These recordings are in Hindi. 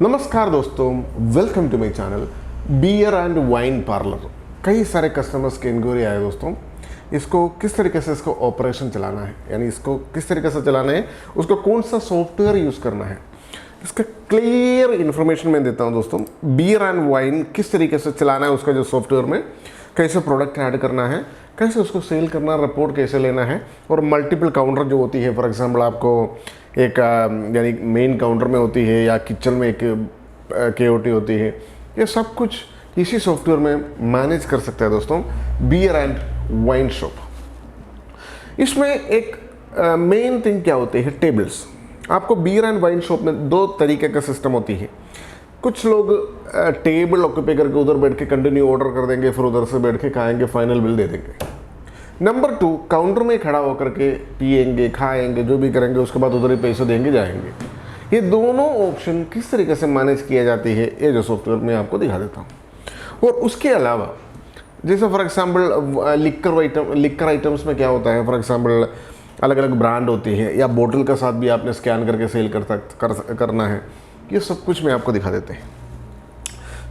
नमस्कार दोस्तों, welcome to my channel beer and wine parlour. कई सारे कस्टमर्स के इंक्वायरी आए दोस्तों, इसको किस तरीके से इसको ऑपरेशन चलाना है, यानी इसको किस तरीके से चलाना है, उसको कौन सा सॉफ्टवेयर यूज़ करना है, इसका क्लियर इन्फॉर्मेशन मैं देता हूं दोस्तों। बियर एंड वाइन किस तरीके से चलाना है, उसका जो सॉफ्टवेयर में कैसे प्रोडक्ट ऐड करना है, कैसे उसको सेल करना, रिपोर्ट कैसे लेना है, और मल्टीपल काउंटर जो होती है, फॉर एग्जांपल आपको एक यानी मेन काउंटर में होती है या किचन में एक केओटी होती है, ये सब कुछ इसी सॉफ्टवेयर में मैनेज कर सकता है दोस्तों बियर एंड वाइन शॉप। इसमें एक मेन थिंग क्या होती है, टेबल्स। आपको बियर एंड वाइन शॉप में दो तरीके का सिस्टम होती है। कुछ लोग टेबल ऑक्यूपाई करके उधर बैठ के कंटिन्यू ऑर्डर कर देंगे, फिर उधर से बैठ के खाएंगे, फाइनल बिल दे देंगे। नंबर 2, काउंटर में खड़ा होकर के पिएंगे, खाएंगे, जो भी करेंगे, उसके बाद उधर ही पैसे देंगे, जाएंगे। ये दोनों ऑप्शन किस तरीके से मैनेज किया जाती है, ये जो सॉफ्टवेयर मैं आपको दिखा देता हूँ। और उसके अलावा जैसे फॉर एग्जांपल लिक्कर आइटम्स में क्या होता है, फॉर एग्जांपल अलग अलग ब्रांड होती है, या बोतल के साथ भी आपने स्कैन करके सेल करना है, ये सब कुछ मैं आपको दिखा देते हैं।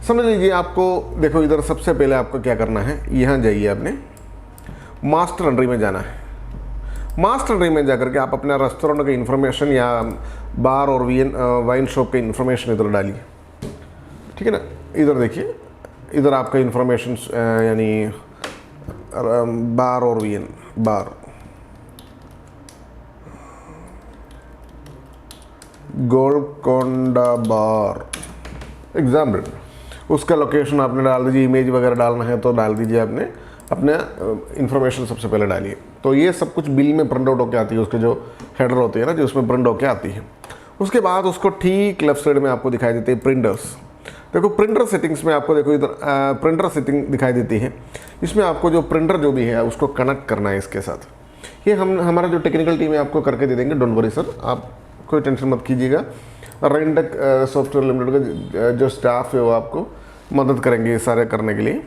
समझ लीजिए, आपको देखो इधर सबसे पहले आपको क्या करना है, यहाँ जाइए, आपने मास्टर एंट्री में जाना है। मास्टर एंट्री में जाकर के आप अपना रेस्टोरेंट का इन्फॉर्मेशन या बार और वाइन शॉप का इन्फॉर्मेशन इधर डालिए, ठीक है ना। इधर देखिए, इधर आपका इन्फॉर्मेशन यानी बार और बार गोलकोंडा बार एग्जाम्पल, उसका लोकेशन आपने डाल दीजिए, इमेज वगैरह डालना है तो डाल दीजिए, आपने अपने इन्फॉर्मेशन सबसे पहले डालिए। तो ये सब कुछ बिल में प्रिंट आउट होकर आती है, उसके जो हेडर होते हैं ना, जो उसमें प्रिंट होकर आती है। उसके बाद उसको ठीक लेफ्ट साइड में आपको दिखाई देती है प्रिंटर्स। देखो प्रिंटर सेटिंग्स में आपको देखो इधर प्रिंटर सेटिंग दिखाई देती है। इसमें आपको जो प्रिंटर जो भी है उसको कनेक्ट करना है इसके साथ। ये हमारा जो टेक्निकल टीम है आपको करके दे देंगे, डोंट वरी सर, आप कोई टेंशन मत कीजिएगा। रेंटेक सॉफ्टवेयर लिमिटेड का जो स्टाफ है वो आपको मदद करेंगे सारे करने के लिए,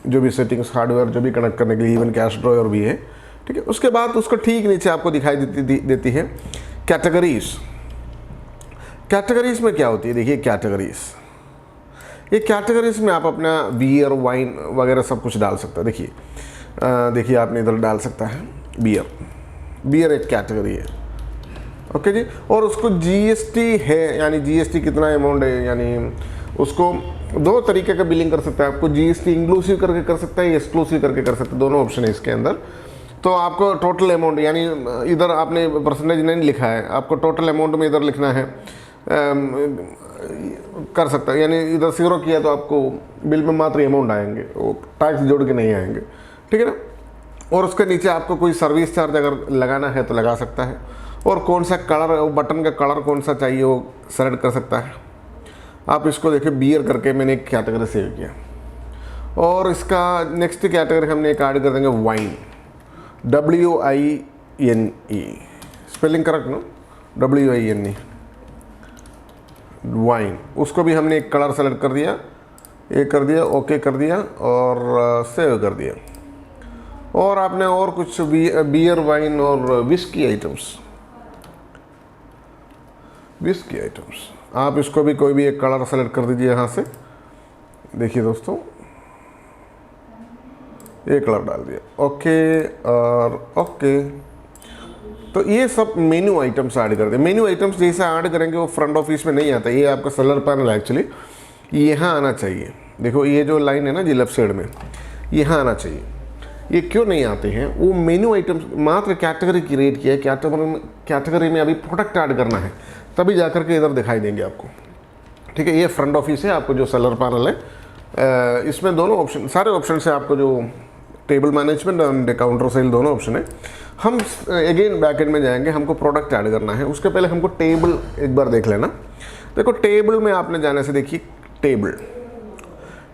जो भी सेटिंग्स हार्डवेयर जो भी कनेक्ट करने के लिए, इवन कैश ड्रॉयर भी है, ठीक है। उसके बाद उसको ठीक नीचे आपको दिखाई देती है कैटेगरीज। कैटेगरीज में क्या होती है, देखिए कैटेगरीज, ये कैटेगरीज में आप अपना बियर वाइन वगैरह सब कुछ डाल सकते हैं। देखिए आपने इधर डाल सकता है बियर एक कैटेगरी है, ओके जी। और उसको जीएसटी है, यानी जीएसटी कितना अमाउंट है, यानी उसको दो तरीके का बिलिंग कर सकता है। आपको जीएसटी इंक्लूसिव करके कर सकता है, एक्सक्लूसिव करके कर सकता है, दोनों ऑप्शन है इसके अंदर। तो आपको टोटल अमाउंट, यानी इधर आपने परसेंटेज नहीं लिखा है, आपको टोटल अमाउंट में इधर लिखना है, कर सकता है। यानी इधर 0 किया तो आपको बिल में मात्र अमाउंट आएंगे, वो टैक्स जोड़ के नहीं आएंगे, ठीक है ना। और उसके नीचे आपको कोई सर्विस चार्ज अगर लगाना है तो लगा सकता है, और कौन सा कलर, बटन का कलर कौन सा चाहिए वो सेलेक्ट कर सकता है। आप इसको देखिए, बियर करके मैंने एक कैटेगरी सेव किया, और इसका नेक्स्ट कैटेगरी हमने एक ऐड कर देंगे वाइन, WINE, स्पेलिंग करेक्ट ना, WINE वाइन। उसको भी हमने एक कलर सेलेक्ट कर दिया, ये कर दिया, ओके कर दिया, और सेव कर दिया। और आपने और कुछ बियर वाइन और विस्की आइटम्स, आप इसको भी कोई भी एक कलर सेलेक्ट कर दीजिए यहाँ से। देखिए दोस्तों, ये कलर डाल दिया, ओके और ओके। तो ये सब मेन्यू आइटम्स ऐड कर दे। मेन्यू आइटम्स जैसे ऐड करेंगे वो फ्रंट ऑफिस में नहीं आता, ये आपका सेलर पैनल है एक्चुअली, यहाँ आना चाहिए। देखो ये जो लाइन है ना जी लेफ्ट साइड में, यहाँ आना चाहिए। ये क्यों नहीं आते हैं, वो मेन्यू आइटम्स मात्र कैटेगरी क्रिएट किया है, कैटेगरी में अभी प्रोडक्ट ऐड करना है, तभी जाकर के इधर दिखाई देंगे आपको, ठीक है। ये फ्रंट ऑफिस है, आपको जो सेलर पैनल है, इसमें दोनों ऑप्शन, सारे ऑप्शन से आपको जो table management and counter sale दोनों ऑप्शन है। हम अगेन बैक एंड में जाएंगे, हमको प्रोडक्ट ऐड करना है, उसके पहले हमको टेबल एक बार देख लेना। देखो टेबल में आपने जाने से, देखिए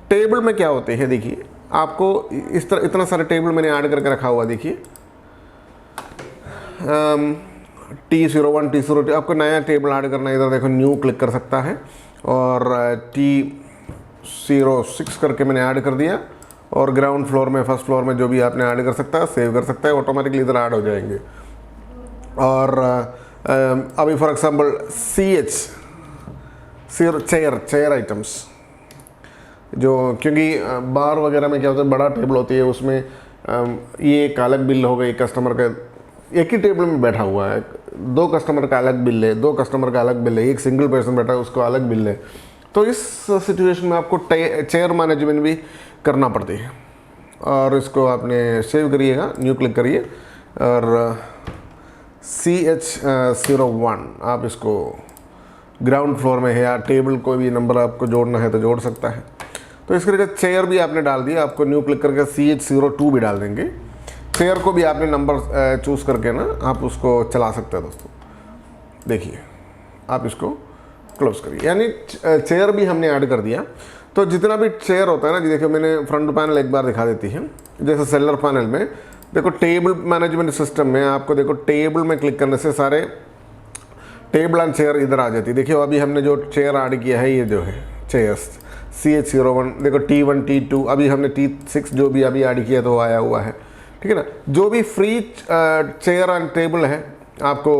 टेबल में क्या होते हैं, देखिए आपको इस तरह इतना सारे टेबल मैंने ऐड करके रखा हुआ। देखिए T01 T02, आपको नया टेबल ऐड करना है, इधर देखो न्यू क्लिक कर सकता है, और T06 करके मैंने ऐड कर दिया, और ग्राउंड फ्लोर में, फर्स्ट फ्लोर में जो भी आपने ऐड कर सकता है, सेव कर सकता है, ऑटोमेटिकली इधर ऐड हो जाएंगे। और अभी फॉर एग्जांपल चेयर आइटम्स जो, क्योंकि बार वगैरह में क्या होता है, बड़ा टेबल होती है, उसमें ये एक अलग बिल होगा, एक कस्टमर का एक ही टेबल में बैठा हुआ है, 2 कस्टमर का अलग बिल है, 2 कस्टमर का अलग बिल है, एक सिंगल पर्सन बैठा है उसको अलग बिल है। तो इस सिचुएशन में आपको चेयर मैनेजमेंट भी करना पड़ती है। और इसको आपने सेव करिएगा, न्यू क्लिक करिए और CH01 आप इसको ग्राउंड फ्लोर में है या टेबल कोई भी नंबर आपको जोड़ना है तो जोड़ सकता है। तो इस करके चेयर भी आपने डाल दिया, आपको न्यू क्लिक करके CH02 भी डाल देंगे। चेयर को भी आपने नंबर चूज़ करके ना आप उसको चला सकते हैं दोस्तों। देखिए आप इसको क्लोज करिए, यानी चेयर भी हमने ऐड कर दिया। तो जितना भी चेयर होता है ना जी, देखिए मैंने फ्रंट पैनल एक बार दिखा देती है। जैसे सेलर पैनल में देखो टेबल मैनेजमेंट सिस्टम में आपको देखो टेबल में क्लिक करने से सारे टेबल एंड चेयर इधर आ जाती है। देखिए अभी हमने जो चेयर ऐड किया है, ये जो है चेयर्स CH01, देखो T1 T2, अभी हमने T6 जो भी अभी ऐड किया तो वो आया हुआ है, ठीक है ना। जो भी फ्री चेयर एंड टेबल है आपको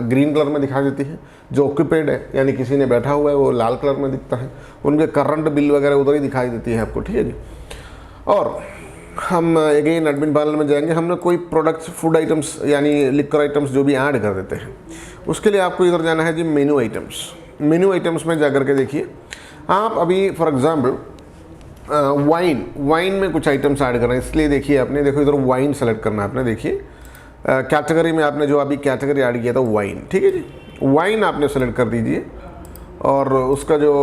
ग्रीन कलर में दिखा देती है। जो ऑक्यूपेड है यानी किसी ने बैठा हुआ है वो लाल कलर में दिखता है। उनके करंट बिल वगैरह उधर ही दिखाई देती है आपको, ठीक है जी। और हम अगेन एडमिन पैनल में जाएंगे। हमने कोई प्रोडक्ट्स, फूड आइटम्स यानी लिक्वर आइटम्स जो भी ऐड कर देते हैं, उसके लिए आपको इधर जाना है जी मेनू आइटम्स। मेनू आइटम्स में जाकर के देखिए आप अभी फॉर एग्जांपल वाइन में कुछ आइटम्स ऐड कर रहे हैं, इसलिए देखिए आपने देखो इधर वाइन सेलेक्ट करना है आपने। देखिए कैटेगरी में आपने जो अभी कैटेगरी ऐड किया था वाइन, ठीक है जी, वाइन आपने सेलेक्ट कर दीजिए। और उसका जो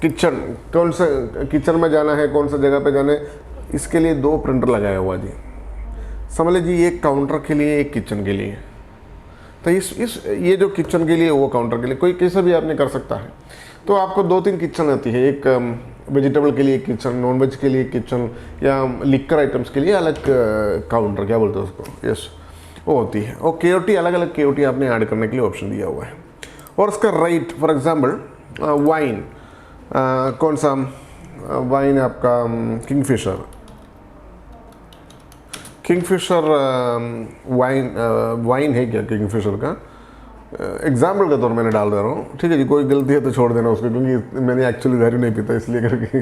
किचन, कौन सा किचन में जाना है, कौन सा जगह पे जाना है, इसके लिए 2 प्रिंटर लगाया हुआ जी। समझ लीजिए एक काउंटर के लिए, एक किचन के लिए। तो ये जो किचन के लिए, वो काउंटर के लिए, कोई कैसा भी आपने कर सकता है। तो आपको 2-3 किचन आती है, एक वेजिटेबल के लिए एक किचन, नॉन वेज के लिए एक किचन, या लिक्कर आइटम्स के लिए अलग काउंटर, क्या बोलते हैं उसको, यस वो होती है। और KOT अलग अलग KOT आपने ऐड करने के लिए ऑप्शन दिया हुआ है। और उसका रेट फॉर एग्जांपल वाइन, कौन सा वाइन आपका, किंगफिशर वाइन है क्या किंगफिशर का, एग्जाम्पल के तौर मैंने डाल दे रहा हूँ, ठीक है जी। कोई गलती है तो छोड़ देना उसको, क्योंकि मैंने एक्चुअली दारू नहीं पीता इसलिए करके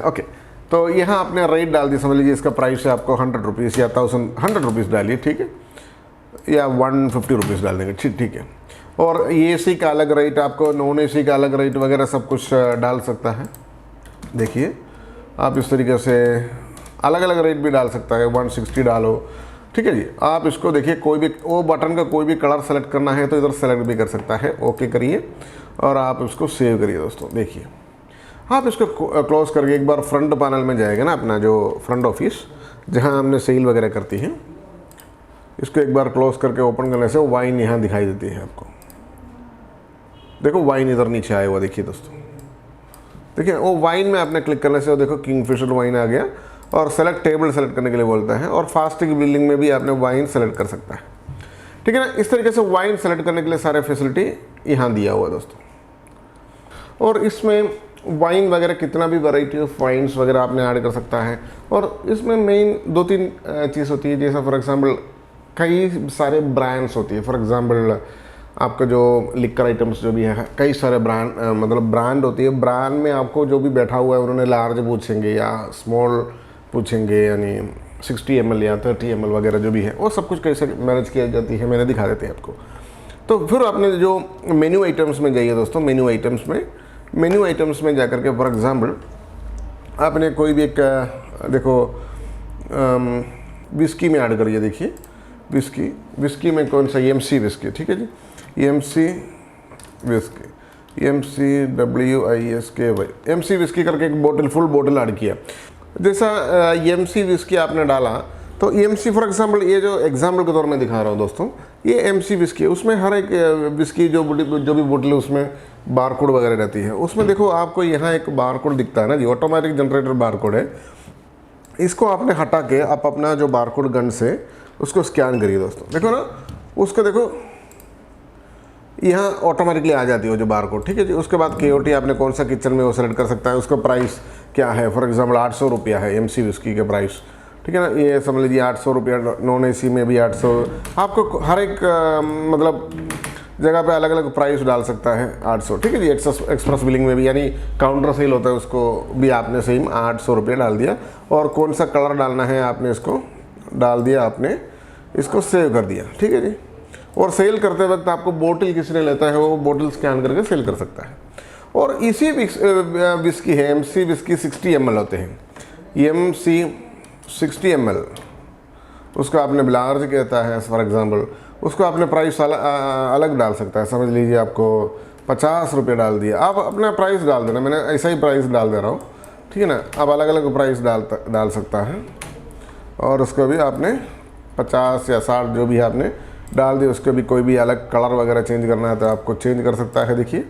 ओके। तो यहाँ आपने रेट डाल दी, समझ लीजिए इसका प्राइस है आपको 100 रुपीज़ या 100 रुपीज़ डालिए, ठीक है, या 150 रुपीज़ डाल देंगे, ठीक है। और AC का अलग रेट, आपको नॉन AC का अलग रेट वगैरह सब कुछ डाल सकता है। देखिए आप इस तरीके से अलग अलग रेट भी डाल सकता है, 160 डालो, ठीक है जी। आप इसको देखिए, कोई भी वो बटन का कोई भी कलर सेलेक्ट करना है तो इधर सेलेक्ट भी कर सकता है। ओके करिए और आप इसको सेव करिए दोस्तों। देखिए आप इसको क्लोज करके एक बार फ्रंट पैनल में जाएगा ना अपना जो फ्रंट ऑफिस, जहां हमने सेल वगैरह करती है, इसको एक बार क्लोज करके ओपन करने से वाइन यहाँ दिखाई देती है आपको। देखो वाइन इधर नीचे आया हुआ, देखिए दोस्तों, देखिए वो वाइन में आपने क्लिक करने से वो देखो किंगफिशर वाइन आ गया। और सेलेक्ट टेबल सेलेक्ट करने के लिए बोलता है। और फास्टिंग बिलिंग में भी आपने वाइन सेलेक्ट कर सकता है, ठीक है ना। इस तरीके से वाइन सेलेक्ट करने के लिए सारे फैसिलिटी यहाँ दिया हुआ है दोस्तों। और इसमें वाइन वगैरह कितना भी वैरायटी ऑफ वाइन्स वगैरह आपने ऐड कर सकता है। और इसमें मेन 2-3 चीज़ होती है, जैसा फॉर एग्जांपल कई सारे ब्रांड्स होती है। फॉर एग्जांपल आपका जो लिक्कर आइटम्स जो भी है, कई सारे ब्रांड मतलब ब्रांड होती है। ब्रांड में आपको जो भी बैठा हुआ है उन्होंने लार्ज पूछेंगे या स्मॉल पूछेंगे, यानी 60 ml या 30 ml वगैरह जो भी है, वो सब कुछ कैसे मैनेज किया जाती है मैंने दिखा देते हैं आपको। तो फिर आपने जो मेन्यू आइटम्स में जाइए दोस्तों, मेन्यू आइटम्स में जाकर के फॉर एग्जांपल आपने कोई भी एक देखो विस्की में ऐड करिए। देखिए विस्की में कौन सा, EMC विस्की, ठीक है जी, EMC विस्की, EMC विस्की करके एक बोतल, फुल बोतल ऐड किया। जैसा EMC विस्की आपने डाला तो EMC फॉर एग्जांपल, ये जो एग्जांपल के तौर में दिखा रहा हूँ दोस्तों, ये MC विस्की है। उसमें हर एक विस्की जो भी बोतल है उसमें बारकोड वगैरह रहती है। उसमें देखो आपको यहाँ एक बारकोड दिखता है ना जी, ऑटोमेटिक जनरेटर बारकोड है। इसको आपने हटा के आप अपना जो बारकोड गन से उसको स्कैन करिए दोस्तों। देखो ना, उसको देखो यहाँ ऑटोमेटिकली आ जाती है जो बारकोड, ठीक है जी। उसके बाद KOT आपने कौन सा किचन में वो सेलेक्ट कर सकता है, उसका प्राइस क्या है। फॉर एग्जांपल 800 रुपया है MC विस्की के प्राइस, ठीक है ना। ये समझ लीजिए 800 रुपया, नॉन AC में भी 800। आपको हर एक मतलब जगह पे अलग अलग प्राइस डाल सकता है 800, ठीक है जी। एक्सप्रेस बिलिंग में भी यानी काउंटर सेल होता है उसको भी आपने सेम 800 रुपये डाल दिया, और कौन सा कलर डालना है आपने इसको डाल दिया, आपने इसको सेव कर दिया, ठीक है जी। और सेल करते वक्त आपको बोतल किसी ने लेता है वो बोतल स्कैन करके सेल कर सकता है। और इसी विस्की है MC विस्की 60 ml होते हैं, MC 60 ml, उसको आपने लार्ज कहता है फॉर एग्जांपल, उसको आपने प्राइस अलग डाल सकता है। समझ लीजिए आपको 50 रुपये डाल दिया, आप अपना प्राइस डाल देना, मैंने ऐसा ही प्राइस डाल दे रहा हूँ, ठीक है ना। आप अलग अलग प्राइस डाल सकता है, और उसको भी आपने 50 या 60 जो भी आपने डाल दिया, उसको भी कोई भी अलग कलर वगैरह चेंज करना है तो आपको चेंज कर सकता है, देखिए,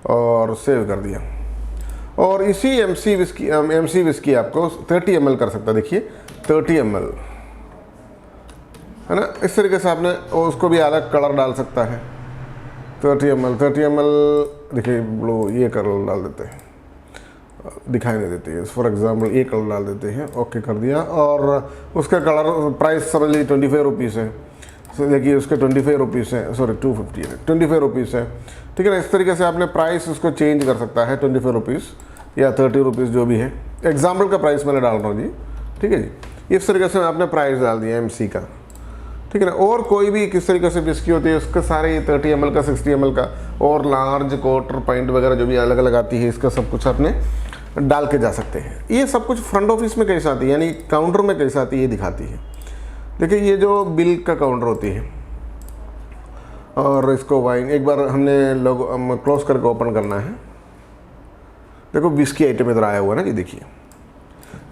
और सेव कर दिया। और इसी MC विस्की आपको 30 ml कर सकता है, देखिए 30 ml है ना। इस तरीके से आपने उसको भी अलग कलर डाल सकता है। 30 ml देखिए ब्लू, ये कलर डाल देते हैं, दिखाई नहीं देती है, फॉर एग्जांपल ये कलर डाल देते हैं, ओके कर दिया। और उसका कलर प्राइस समझ लीजिए 25 रुपीज़ है, देखिए उसके 25 रुपीज़ है, सॉरी 250 है, 25 रुपीज़ है, ठीक है ना। इस तरीके से आपने प्राइस उसको चेंज कर सकता है, 25 रुपीज़ या 30 रुपीज़ जो भी है। एग्जाम्पल का प्राइस मैंने डाल रहा हूँ जी, ठीक है जी। इस तरीके से आपने प्राइस डाल दिया MC का, ठीक है ना। और कोई भी किस तरीके से विस्की होती है उसके सारे 30 ml का, 60 ml का, और लार्ज क्वार्टर पाइंट वगैरह जो भी अलग अलग आती है, इसका सब कुछ आपने डाल के जा सकते हैं। ये सब कुछ फ्रंट ऑफिस में कैसे आती है, यानी काउंटर में कैसे आती है, ये दिखाती है। देखिए ये जो बिल का काउंटर होती है, और इसको वाइन एक बार हमने क्लोज करके ओपन करना है। देखो विस्की आइटम इधर आया हुआ है ना जी, देखिए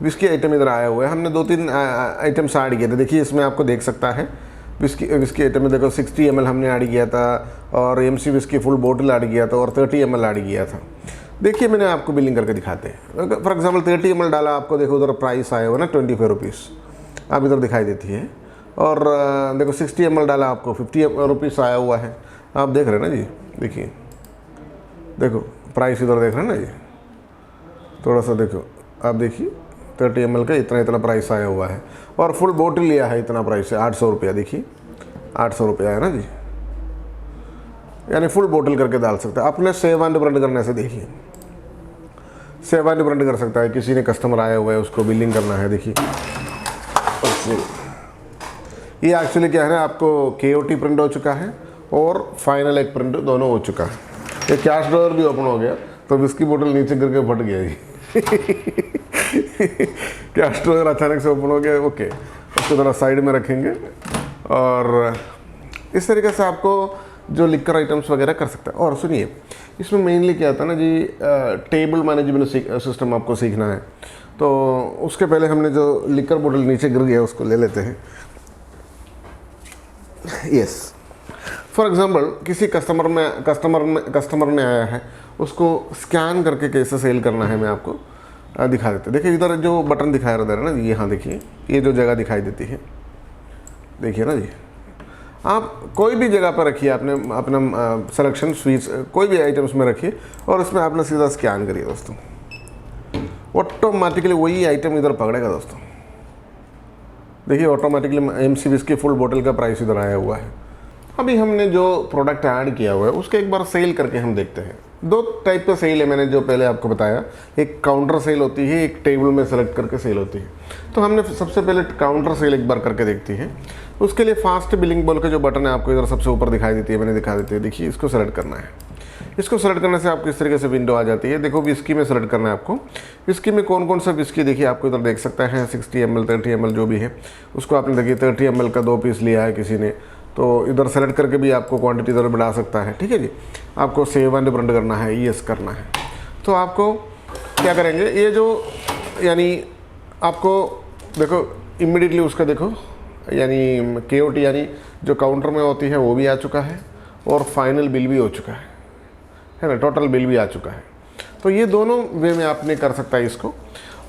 विस्की आइटम इधर आया हुआ है। हमने 2-3 आइटम्स ऐड किए थे, देखिए इसमें आपको देख सकता है विस्की आइटम में देखो 60 ml हमने ऐड किया था, और MC विस्की फुल बोतल ऐड किया था, और 30 ml ऐड किया था। देखिए मैंने आपको बिलिंग करके दिखाते हैं। फॉर एग्जांपल 30 ml डाला, आपको देखो उधर प्राइस आया हुआ ना 25 रुपीज़, आप इधर दिखाई देती है। और देखो 60 ml डाला, आपको 50 रुपीज़ आया हुआ है, आप देख रहे हैं ना जी, देखिए देखो प्राइस इधर देख रहे हैं ना जी, थोड़ा सा देखो आप देखिए 30 ml का इतना प्राइस आया हुआ है, और फुल बोतल लिया है इतना प्राइस है 800 रुपया, देखिए 800 रुपया है ना जी। यानी फुल बोतल करके डाल सकते हैं अपने सेव एंड ब्रांड करने से। देखिए सेव एंड ब्रांड कर सकता है, किसी ने कस्टमर आया हुआ है उसको बिलिंग करना है, देखिए ये एक्चुअली क्या है ना, आपको KOT प्रिंट हो चुका है और फाइनल एक प्रिंट दोनों हो चुका है। ये कैश ड्रॉअर भी ओपन हो गया, तो विस्की बोतल नीचे गिर के फट गया जी कैश ड्रॉअर अचानक से ओपन हो गया, ओके उसको थोड़ा साइड में रखेंगे। और इस तरीके से आपको जो लिकर आइटम्स वगैरह कर सकता है। और सुनिए इसमें मेनली क्या आता है ना जी, टेबल मैनेजमेंट सिस्टम आपको सीखना है। तो उसके पहले हमने जो लिकर बोतल नीचे गिर गया उसको ले लेते हैं। यस, फॉर एग्जांपल किसी कस्टमर ने आया है, उसको स्कैन करके कैसे सेल करना है मैं आपको दिखा देते। देखिए इधर जो बटन दिखाया रहता है ना जी, यहाँ देखिए ये जो जगह दिखाई देती है, देखिए ना जी, आप कोई भी जगह पर रखिए, आपने अपना सिलेक्शन स्वीट्स कोई भी आइटम्स में रखिए, और उसमें आपने सीधा स्कैन करिए दोस्तों, ऑटोमेटिकली वही आइटम इधर पकड़ेगा दोस्तों। देखिए ऑटोमेटिकली MC विस्की फुल बोतल का प्राइस इधर आया हुआ है। अभी हमने जो प्रोडक्ट ऐड किया हुआ है उसके एक बार सेल करके हम देखते हैं। 2 टाइप का सेल है, मैंने जो पहले आपको बताया, एक काउंटर सेल होती है, एक टेबल में सेलेक्ट करके सेल होती है। तो हमने सबसे पहले काउंटर सेल एक बार करके देखती है। उसके लिए फास्ट बिलिंग बोल के जो बटन है आपको इधर सबसे ऊपर दिखाई देती है, मैंने दिखा देती है, देखिए इसको सेलेक्ट करना है। इसको सेलेक्ट करने से आपको इस तरीके से विंडो आ जाती है। देखो विस्की में सेलेक्ट करना है आपको, विस्की में कौन कौन सा विस्की देखिए आपको इधर देख सकता है, 60 ml 30 ml जो भी है उसको आपने देखिए 30 ml का 2 पीस लिया है किसी ने, तो इधर सेलेक्ट करके भी आपको क्वांटिटी इधर बढ़ा सकता है, ठीक है जी। आपको सेव एंड ब्रांड करना है, यस करना है, तो आपको क्या करेंगे, ये जो यानी आपको देखो इमीडिएटली उसका देखो यानी KOT यानी जो काउंटर में होती है वो भी आ चुका है, और फाइनल बिल भी हो चुका है ना, टोटल बिल भी आ चुका है। तो ये दोनों वे में आपने कर सकता है इसको।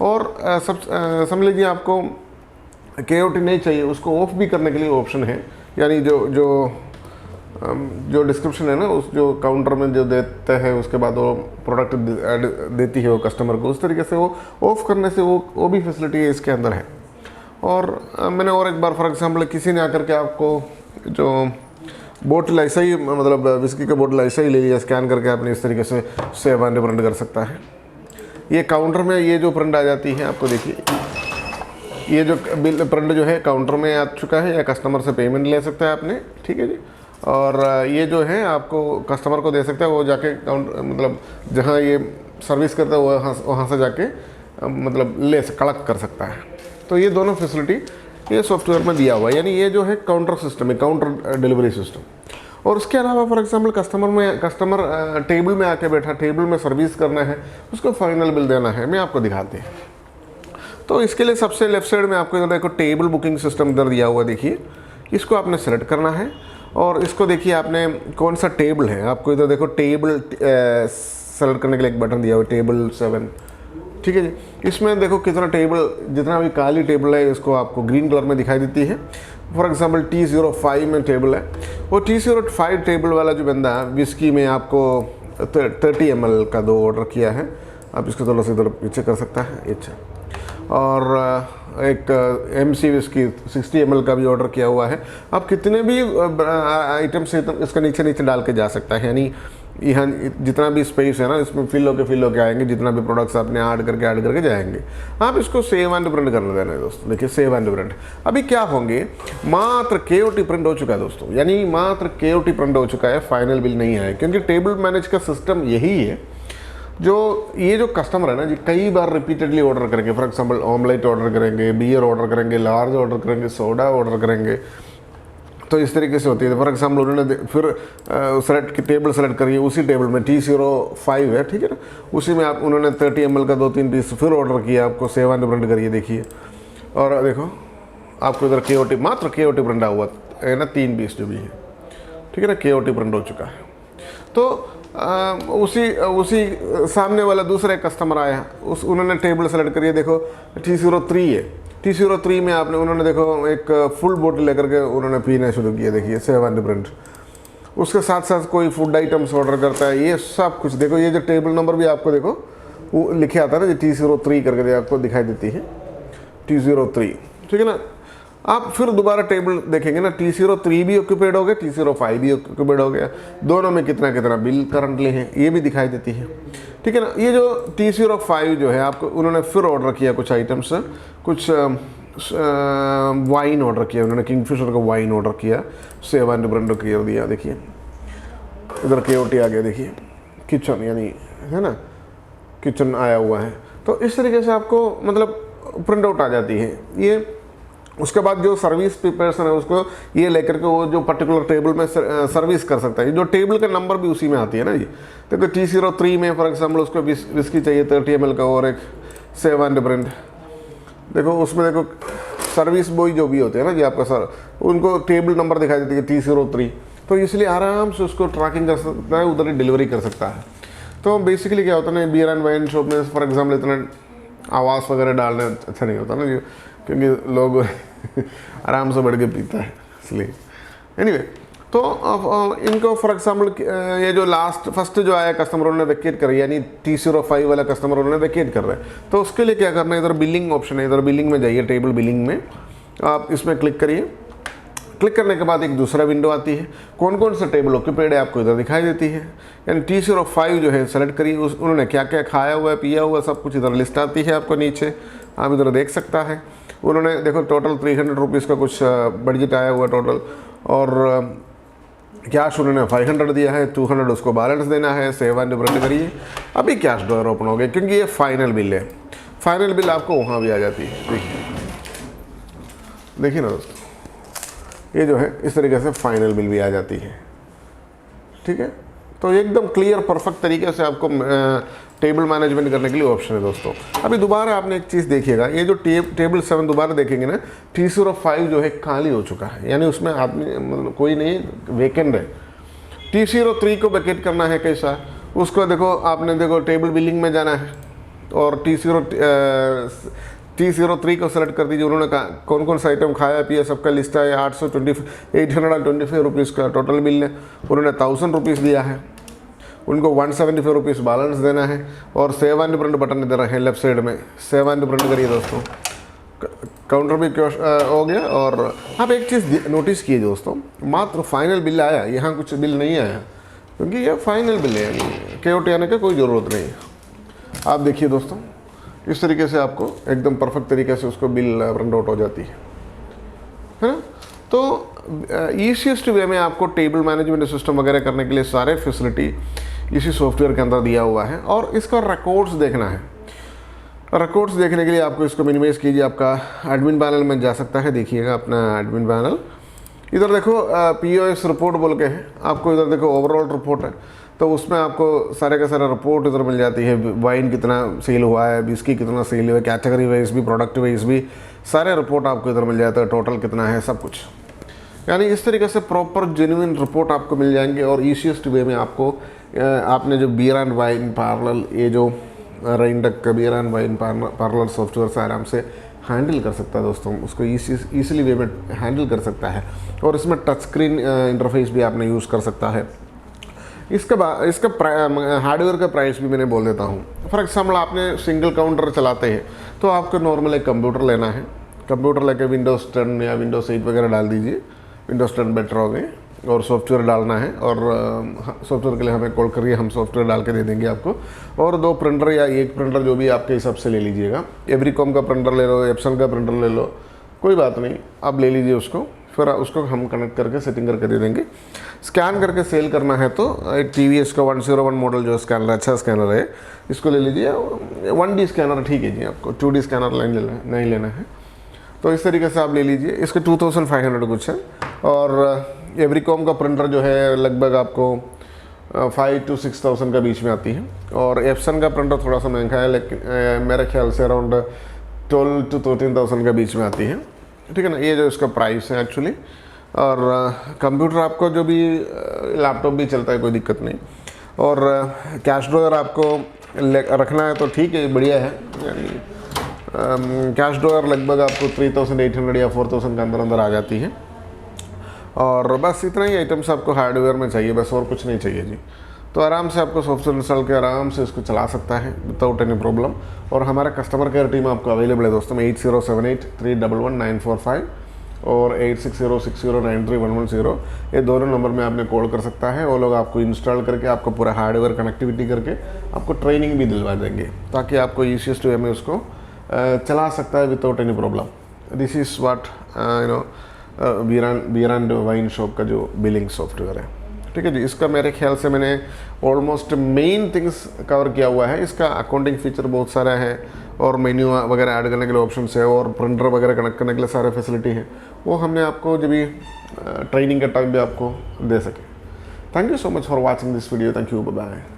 और समझ लीजिए आपको KOT नहीं चाहिए, उसको ऑफ भी करने के लिए ऑप्शन है, यानी जो डिस्क्रिप्शन है ना, उस जो काउंटर में जो देता है उसके बाद वो प्रोडक्ट देती है वो कस्टमर को, उस तरीके से वो ऑफ करने से वो भी फैसिलिटी है इसके अंदर है। और मैंने और एक बार फॉर एग्जांपल किसी ने आकर के आपको जो बोतल ऐसा ही, मतलब विस्की का बोतल ऐसा ही ले लिया, स्कैन करके आपने इस तरीके से सेव एंड प्रिंट कर सकता है। ये काउंटर में ये जो प्रिंट आ जाती है आपको देखिए, ये जो बिल प्रिंट जो है काउंटर में आ चुका है, या कस्टमर से पेमेंट ले सकता है आपने, ठीक है जी। और ये जो है आपको कस्टमर को दे सकता है, वो जाके काउंटर मतलब जहाँ ये सर्विस करता है वहाँ से जाके मतलब कलेक्ट कर सकता है। तो ये दोनों फैसिलिटी ये सॉफ्टवेयर में दिया हुआ है, यानी ये जो है काउंटर सिस्टम है, काउंटर डिलीवरी सिस्टम। और उसके अलावा फॉर एग्जांपल कस्टमर टेबल में आके बैठा, टेबल में सर्विस करना है, उसको फाइनल बिल देना है, मैं आपको दिखाते हैं। तो इसके लिए सबसे लेफ्ट साइड में आपको इधर देखो टेबल बुकिंग सिस्टम इधर दिया हुआ, देखिए इसको आपने सेलेक्ट करना है। और इसको देखिए आपने कौन सा टेबल है, आपको इधर देखो टेबल सेलेक्ट करने के लिए एक बटन दिया हुआ है, टेबल 7, ठीक है जी। इसमें देखो कितना टेबल, जितना भी काली टेबल है इसको आपको ग्रीन कलर में दिखाई देती है। फॉर एग्जांपल T05 में टेबल है, वो T05 टेबल वाला जो बंदा है विस्की में आपको 30 ml का 2 ऑर्डर किया है, आप इसको थोड़ा सा इधर पीछे कर सकता है, अच्छा। और एक MC विस्की 60 ml का भी ऑर्डर किया हुआ है। आप कितने भी आइटम से इसका नीचे नीचे डाल के जा सकता है, यानी यहाँ जितना भी स्पेस है ना इसमें फिल होके आएंगे, जितना भी प्रोडक्ट्स आपने ऐड करके जाएंगे। आप इसको सेव एंड प्रिंट करने देना है दोस्तों। देखिए सेव एंड प्रिंट अभी क्या होंगे, मात्र KOT प्रिंट हो चुका है दोस्तों, यानी मात्र KOT प्रिंट हो चुका है, फाइनल बिल नहीं आया। क्योंकि टेबल मैनेज का सिस्टम यही है, जो ये जो कस्टमर है ना जी कई बार रिपीटेडली ऑर्डर करेंगे, फॉर एग्जांपल ऑमलेट ऑर्डर करेंगे, बियर ऑर्डर करेंगे, लार्ज ऑर्डर करेंगे, सोडा ऑर्डर करेंगे, तो इस तरीके से होती है। फॉर एग्जांपल उन्होंने फिर टेबल सेलेक्ट करिए, उसी टेबल में T05 है, ठीक है ना, उसी में आप उन्होंने 30 ml का 2-3 पीस फिर ऑर्डर किया, आपको सेव एंड प्रिंट करिए, देखिए। और देखो आपको इधर KOT मात्र KOT प्रिंट हुआ है ना, 3 पीस जो भी है, ठीक है ना, KOT प्रिंट हो चुका है। तो उसी सामने वाला दूसरा एक कस्टमर आया, उन्होंने टेबल सेलेक्ट करिए, देखो T03 है, T03 में आपने उन्होंने देखो एक फुल बोतल लेकर के उन्होंने पीना शुरू किया, देखिए सेव एंड प्रिंट। उसके साथ साथ कोई फूड आइटम्स ऑर्डर करता है, ये सब कुछ देखो, ये जो टेबल नंबर भी आपको देखो वो लिखे आता है ना, T03 करके आपको दिखाई देती है, T03, ठीक है ना। आप फिर दोबारा टेबल देखेंगे ना, T03 भी ऑक्यूपेड हो गया, T05 भी ऑक्यूपेड हो गया, दोनों में कितना कितना बिल करंटली है ये भी दिखाई देती है, ठीक है ना। ये जो T05 जो है आपको उन्होंने फिर ऑर्डर किया कुछ आइटम्स, कुछ वाइन ऑर्डर किया उन्होंने, किंगफिशर का वाइन ऑर्डर किया, सेव एंड प्रिंट कर दिया, देखिए इधर KOT आ गया, देखिए किचन, यानी है ना किचन आया हुआ है। तो इस तरीके से आपको मतलब प्रिंट आउट आ जाती है ये। उसके बाद जो सर्विस पर्सन है उसको ये लेकर के वो जो पर्टिकुलर टेबल में सर्विस कर सकता है, जो टेबल का नंबर भी उसी में आती है ना जी। देखो T03 में फॉर एग्जांपल उसको विस्की चाहिए 30 ml का और एक सेव एंड प्रिंट, देखो उसमें देखो सर्विस बॉय जो भी होते हैं ना जी आपका सर, उनको टेबल नंबर दिखाई देती है T03, तो इसलिए आराम से उसको ट्रैकिंग कर सकता है, उधर ही डिलीवरी कर सकता है। तो बेसिकली क्या होता है ना, बियर एंड वाइन शॉप में फॉर एग्जांपल इतना आवाज़ वगैरह डालना अच्छा नहीं होता ना जी, क्योंकि लोग आराम से बढ़ के पीता है, इसलिए एनीवे। तो इनको फॉर एग्जांपल ये जो फर्स्ट जो आया कस्टमर उन्होंने वेकेट कर, यानी T05 वाला कस्टमर उन्होंने वेकेट कर रहे हैं, तो उसके लिए क्या करना है, इधर बिलिंग ऑप्शन है, इधर बिलिंग में जाइए, टेबल बिलिंग में आप इसमें क्लिक करिए। क्लिक करने के बाद एक दूसरा विंडो आती है, कौन कौन सा टेबल ऑक्यूपेड है आपको इधर दिखाई देती है, यानी T05 जो है सेलेक्ट करिए, उन्होंने क्या क्या खाया हुआ है, पिया हुआ है, सब कुछ इधर लिस्ट आती है आपको नीचे, आप इधर देख सकता है। उन्होंने देखो टोटल 300 रुपीज़ का कुछ बजट आया हुआ टोटल, और कैश उन्होंने 500 दिया है, 200 उसको बैलेंस देना है, सेव एंड प्रिंट करिए। अभी कैश ड्रॉअर ओपन हो गया, क्योंकि ये फाइनल बिल है, फाइनल बिल आपको वहाँ भी आ जाती है, देखिए ना दोस्तों, ये जो है इस तरीके से फाइनल बिल भी आ जाती है, ठीक है। तो एकदम क्लियर परफेक्ट तरीके से आपको टेबल मैनेजमेंट करने के लिए ऑप्शन है दोस्तों। अभी दोबारा आपने एक चीज़ देखिएगा, ये जो टेबल 7 दोबारा देखेंगे ना, T05 जो है खाली हो चुका है, यानी उसमें आदमी मतलब कोई नहीं, वेकेंट है। T03 को वेकेट करना है कैसा, उसको देखो आपने देखो टेबल बिलिंग में जाना है, और T03 को सेलेक्ट कर दीजिए। उन्होंने कहा कौन कौन सा आइटम खाया पिया सबका लिस्ट है, 825 रुपीज़ का टोटल बिल है, उन्होंने 1000 रुपीज़ दिया है, उनको 175 रुपीज़ बैलेंस देना है, और सेव एंड प्रिंट बटन इधर है लेफ्ट साइड में, सेव एंड प्रिंट करिए दोस्तों। काउंटर भी हो गया। और आप एक चीज़ नोटिस कीजिए दोस्तों, मात्र फाइनल बिल आया, यहाँ कुछ बिल नहीं आया, क्योंकि ये फाइनल बिल है, KOT आने का कोई ज़रूरत नहीं। आप देखिए दोस्तों, इस तरीके से आपको एकदम परफेक्ट तरीके से उसको बिल प्रिंट आउट हो जाती है ना। तो ईजीएस्ट वे में आपको टेबल मैनेजमेंट सिस्टम वगैरह करने के लिए सारे फैसिलिटी इसी सॉफ्टवेयर के अंदर दिया हुआ है। और इसका रिकॉर्ड्स देखना है, रिकॉर्ड्स देखने के लिए आपको इसको मिनिमाइज कीजिए, आपका एडमिन पैनल में जा सकता है। देखिएगा अपना एडमिन पैनल, इधर देखो POS रिपोर्ट बोल के है, आपको इधर देखो ओवरऑल रिपोर्ट है, तो उसमें आपको सारे का सारा रिपोर्ट इधर मिल जाती है। वाइन कितना सेल हुआ है, विस्की कितना सेल हुआ है, कैटेगरी वाइज भी, प्रोडक्ट वाइज भी सारे रिपोर्ट आपको इधर मिल जाता है, टोटल कितना है सब कुछ। यानी इस तरीके से प्रॉपर जेन्युइन रिपोर्ट आपको मिल जाएंगे। और ईजीएस्ट वे में आपको आपने जो बियर एंड वाइन पार्लर, ये जो रेनडक का beer and wine parlour software से आराम से हैंडल कर सकता है दोस्तों, उसको ईजिली वे में हैंडल कर सकता है। और इसमें टच स्क्रीन इंटरफेस भी आपने यूज़ कर सकता है। इसका हार्डवेयर का प्राइस भी मैंने बोल देता हूँ। फॉर एग्जाम्पल आपने सिंगल काउंटर चलाते हैं तो आपको नॉर्मल एक कंप्यूटर लेना है, कंप्यूटर लेके विंडोज़ 10 या विंडोज़ 8 वगैरह डाल दीजिए, विंडोज़ 10 बेटर हो गए, और सॉफ्टवेयर डालना है। और सॉफ्टवेयर के लिए हमें कॉल करिए, हम सॉफ्टवेयर डाल के दे देंगे आपको। और 2 प्रिंटर या 1 प्रिंटर जो भी आपके हिसाब से ले लीजिएगा, एवरीकॉम का प्रिंटर ले लो, एप्सन का प्रिंटर ले लो, कोई बात नहीं, आप ले लीजिए उसको। फिर उसको हम कनेक्ट करके सेटिंग करके दे देंगे। स्कैन करके सेल करना है तो एक TVS का 101 मॉडल जो स्कैनर, अच्छा स्कैनर है, इसको ले लीजिए। 1D स्कैनर ठीक है जी, आपको 2D स्कैनर नहीं लेना है, तो इस तरीके से आप ले लीजिए। इसके 2500 कुछ है। और एवरीकॉम का प्रिंटर जो है लगभग आपको 5 to 6000 का बीच में आती है। और एप्सन का प्रिंटर थोड़ा सा महंगा है, लेकिन मेरे ख्याल से अराउंड 12 to 13,000 का बीच में आती है, ठीक है ना। ये जो इसका प्राइस है एक्चुअली। और कंप्यूटर आपको जो भी लैपटॉप भी चलता है, कोई दिक्कत नहीं। और कैश ड्रॉयर आपको रखना है तो ठीक है, बढ़िया है। यानी कैश ड्रॉयर लगभग आपको 3800 या 4000 के अंदर आ जाती है। और बस इतना ही आइटम्स आपको हार्डवेयर में चाहिए, बस और कुछ नहीं चाहिए जी। तो आराम से आपको सॉफ्टवेयर इंस्टॉल के आराम से इसको चला सकता है विदाउट एनी प्रॉब्लम। और हमारा कस्टमर केयर टीम आपको अवेलेबल है दोस्तों, 8078311945 और 8606093110। ये दोनों नंबर में आपने कॉल कर सकता है। वो लोग आपको इंस्टॉल करके आपको पूरा हार्डवेयर कनेक्टिविटी करके आपको ट्रेनिंग भी दिलवा देंगे, ताकि आपको ईजीएस्ट वे में उसको चला सकता है without any problem. This is what beer and wine shop का जो बिलिंग सॉफ्टवेयर है, ठीक है जी। इसका मेरे ख्याल से मैंने ऑलमोस्ट मेन थिंग्स कवर किया हुआ है। इसका अकाउंटिंग फीचर बहुत सारा है, और मेन्यू वगैरह ऐड करने के लिए ऑप्शन है, और प्रिंटर वगैरह कनेक्ट करने के लिए सारे फैसिलिटी है। वो हमने आपको जब भी ट्रेनिंग का टाइम भी आपको दे सके। Thank you so much for watching this video. Thank you, bye bye.